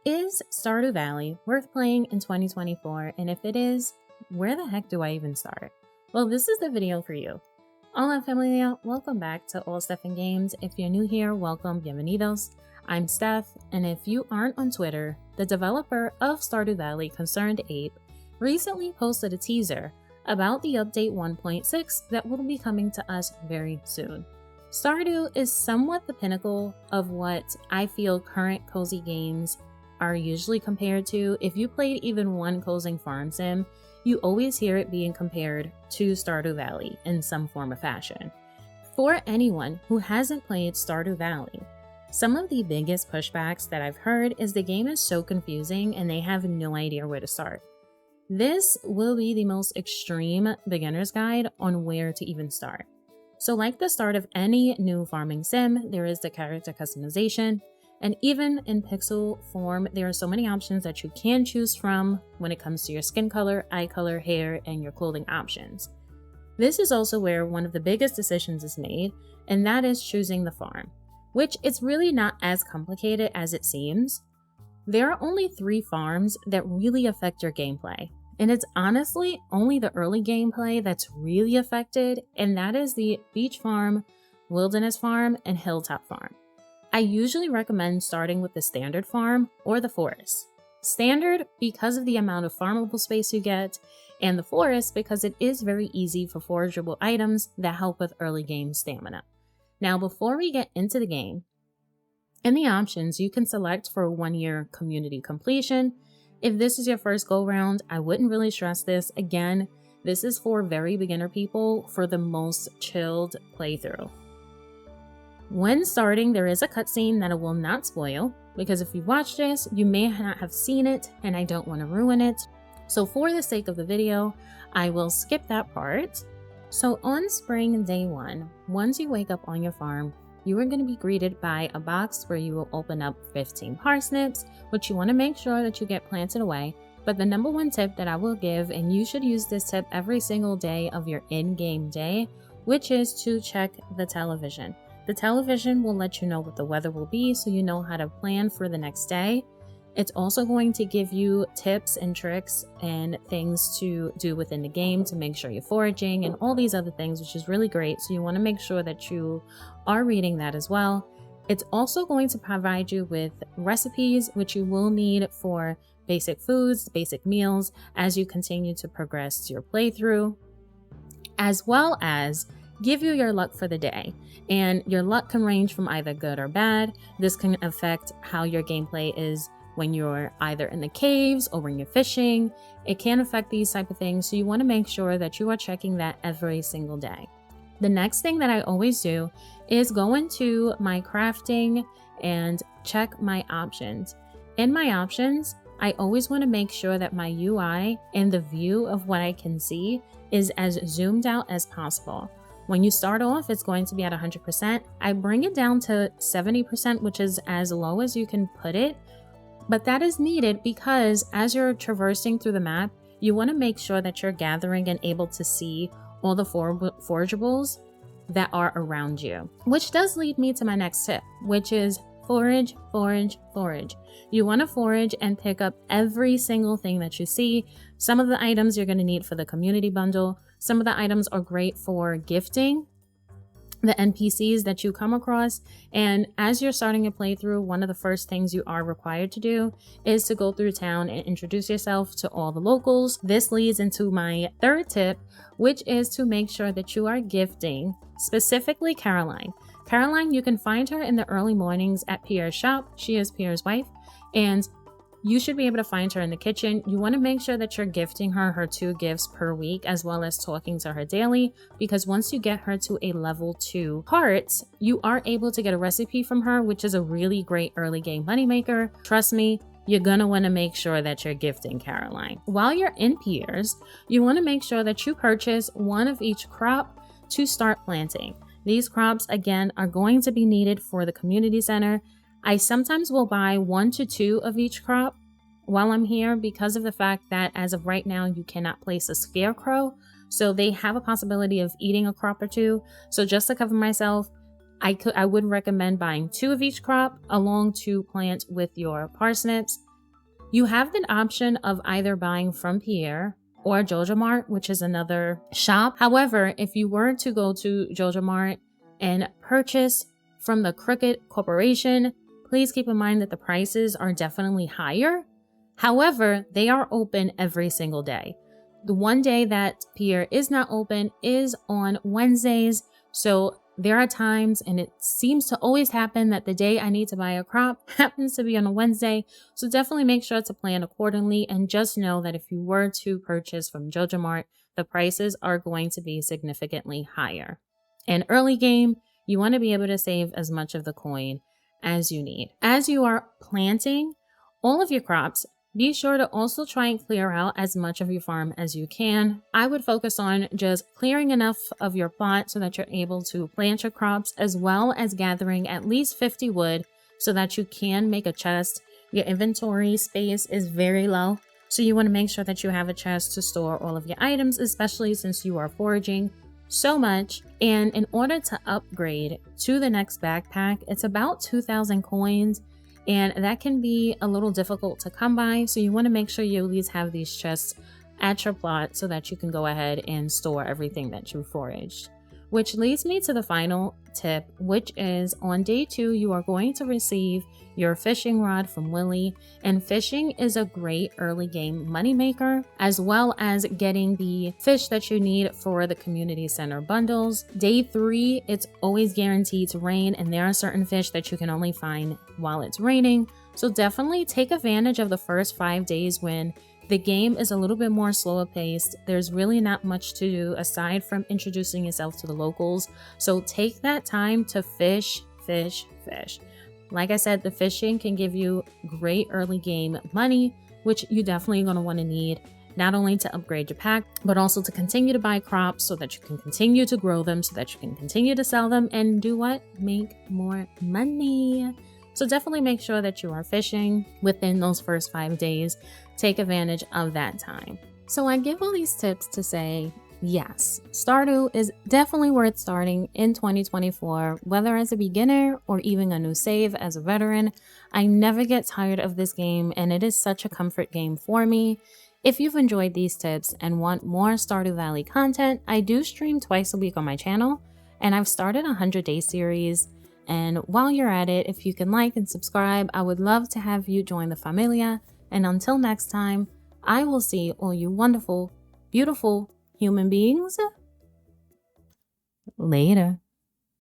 Is Stardew Valley worth playing in 2024? And if it is, where the heck do I even start? Well, this is the video for you. Hola familia, welcome back to All Steph and Games. If you're new here, welcome, bienvenidos. I'm Steph, and if you aren't on Twitter, the developer of Stardew Valley, Concerned Ape, recently posted a teaser about the update 1.6 that will be coming to us very soon. Stardew is somewhat the pinnacle of what I feel current cozy games are usually compared to. If you played even one cozy farm sim, you always hear it being compared to Stardew Valley in some form or fashion. For anyone who hasn't played Stardew Valley, some of the biggest pushbacks that I've heard is the game is so confusing and they have no idea where to start. This will be the most extreme beginner's guide on where to even start. So like the start of any new farming sim, there is the character customization, and even in pixel form, there are so many options that you can choose from when it comes to your skin color, eye color, hair, and your clothing options. This is also where one of the biggest decisions is made, and that is choosing the farm, which it's really not as complicated as it seems. There are only 3 farms that really affect your gameplay, and it's honestly only the early gameplay that's really affected, and that is the Beach Farm, Wilderness Farm, and Hilltop Farm. I usually recommend starting with the Standard Farm or the Forest. Standard because of the amount of farmable space you get, and the Forest because it is very easy for forageable items that help with early game stamina. Now before we get into the game, in the options you can select for 1-year community completion. If this is your first go round, I wouldn't really stress this. Again, this is for very beginner people for the most chilled playthrough. When starting, there is a cutscene that I will not spoil, because if you watch this, you may not have seen it, and I don't want to ruin it. So for the sake of the video, I will skip that part. So on spring day 1, once you wake up on your farm, you are going to be greeted by a box where you will open up 15 parsnips, which you want to make sure that you get planted away. But the number 1 tip that I will give, and you should use this tip every single day of your in-game day, which is to check the television. The television will let you know what the weather will be, so you know how to plan for the next day. It's also going to give you tips and tricks and things to do within the game to make sure you're foraging and all these other things, which is really great. So you want to make sure that you are reading that as well. It's also going to provide you with recipes, which you will need for basic foods, basic meals, as you continue to progress your playthrough, as well as give you your luck for the day. And your luck can range from either good or bad. This can affect how your gameplay is when you're either in the caves or when you're fishing. It can affect these type of things, so you want to make sure that you are checking that every single day. The next thing that I always do is go into my crafting and check my options. In my options, I always want to make sure that my UI and the view of what I can see is as zoomed out as possible. When you start off, it's going to be at 100%. I bring it down to 70%, which is as low as you can put it. But that is needed because as you're traversing through the map, you want to make sure that you're gathering and able to see all the forageables that are around you. Which does lead me to my next tip, which is forage, forage, forage. You want to forage and pick up every single thing that you see. Some of the items you're going to need for the community bundle. Some of the items are great for gifting the NPCs that you come across. And as you're starting a playthrough, one of the first things you are required to do is to go through town and introduce yourself to all the locals. This leads into my 3rd tip, which is to make sure that you are gifting, specifically Caroline. Caroline, you can find her in the early mornings at Pierre's shop. She is Pierre's wife, and you should be able to find her in the kitchen. You want to make sure that you're gifting her 2 gifts per week, as well as talking to her daily, because once you get her to a level 2 heart, you are able to get a recipe from her, which is a really great early game moneymaker. Trust me, you're going to want to make sure that you're gifting Caroline. While you're in Pierre's, you want to make sure that you purchase 1 of each crop to start planting. These crops, again, are going to be needed for the community center. I sometimes will buy 1 to 2 of each crop while I'm here because of the fact that as of right now, you cannot place a scarecrow. So they have a possibility of eating a crop or 2. So just to cover myself, I would recommend buying 2 of each crop along to plant with your parsnips. You have the option of either buying from Pierre or Joja Mart, which is another shop. However, if you were to go to Joja Mart and purchase from the Crooked Corporation, please keep in mind that the prices are definitely higher. However, they are open every single day. The one day that Pierre is not open is on Wednesdays. So there are times, and it seems to always happen, that the day I need to buy a crop happens to be on a Wednesday. So definitely make sure to plan accordingly, and just know that if you were to purchase from Joja Mart, the prices are going to be significantly higher. In early game, you want to be able to save as much of the coin as you need. As you are planting all of your crops, be sure to also try and clear out as much of your farm as you can. I would focus on just clearing enough of your plot so that you're able to plant your crops, as well as gathering at least 50 wood so that you can make a chest. Your inventory space is very low, so you want to make sure that you have a chest to store all of your items, especially since you are foraging so much. And in order to upgrade to the next backpack, it's about 2,000 coins. And that can be a little difficult to come by, so you want to make sure you at least have these chests at your plot so that you can go ahead and store everything that you foraged. Which leads me to the final tip, which is on day 2, you are going to receive your fishing rod from Willie. And fishing is a great early game moneymaker, as well as getting the fish that you need for the community center bundles. Day 3, it's always guaranteed to rain, and there are certain fish that you can only find while it's raining. So definitely take advantage of the first 5 days when the game is a little bit more slower paced. There's really not much to do aside from introducing yourself to the locals. So take that time to fish. Like I said, the fishing can give you great early game money, which you definitely going to want to need, not only to upgrade your pack, but also to continue to buy crops so that you can continue to grow them, so that you can continue to sell them and do what? Make more money. So definitely make sure that you are fishing within those first 5 days. Take advantage of that time. So I give all these tips to say, yes, Stardew is definitely worth starting in 2024, whether as a beginner or even a new save as a veteran. I never get tired of this game, and it is such a comfort game for me. If you've enjoyed these tips and want more Stardew Valley content, I do stream twice a week on my channel, and I've started a 100-day series. And while you're at it, if you can like and subscribe, I would love to have you join the familia. And until next time, I will see all you wonderful, beautiful human beings later.